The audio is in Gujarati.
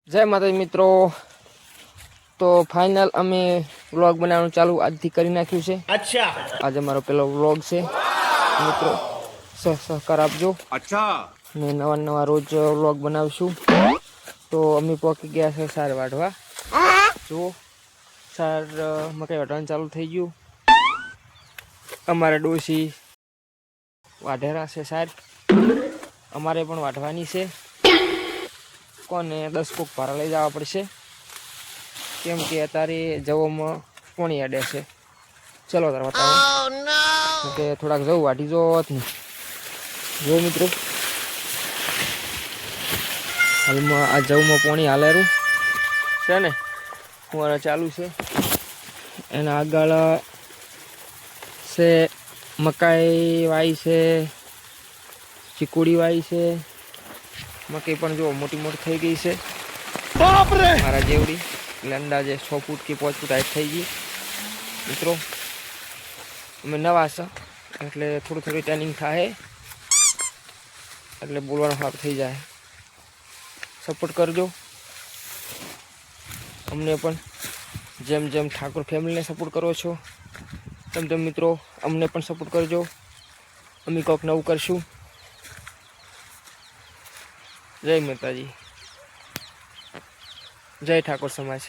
જય માતાજી મિત્રો। તો ફાઇનલ અમે વ્લોગ બનાવવાનું ચાલુ આજથી કરી નાખ્યું છે। अच्छा આજે મારો પહેલો વ્લોગ છે મિત્રો, સહકાર આપજો। अच्छा ને નવા નવા રોજ વ્લોગ બનાવશું। તો અમે પહોંચી ગયા છે સાર વાઢવા। જો સાર મકાઈ વાઢવાનું ચાલુ થઈ ગયું। અમારે ડોશી વાઢેરા છે સાર, અમારે પણ વાઢવાની છે। કોને 10 કોક ભારા લઈ જવા પડશે, કેમ કે અત્યારે જવામાં પોણી અડે છે। ચલો તાર બતાવો કે થોડાક જવું વાઢી જો જો મિત્રો, હાલમાં આ જવમાં પોણી હાલેરું છે ને ફુવારા ચાલુ છે। એના આગળ છે મકાઈ વાઈ છે, ચીકુડી વાઈ છે। મકાઈ પણ જો મોટી મોટી થઈ ગઈ છે बाप रे મારા જેવડી, એટલે અંદાજે 6 ફૂટ કે 5 ફૂટ હાઈટ થઈ ગઈ મિત્રો। અમે નવા છે એટલે થોડું થોડું ટ્રેનિંગ થાય એટલે બોલવાનું સારું થઈ જાય। સપોર્ટ કરજો અમને પણ, જેમ જેમ ઠાકોર ફેમિલીને સપોર્ટ કરો છો તેમ તેમ મિત્રો અમને પણ સપોર્ટ કરજો। અમે કોઈક નવું કરશું। જય માતાજી, જય ઠાકોર સમાજ।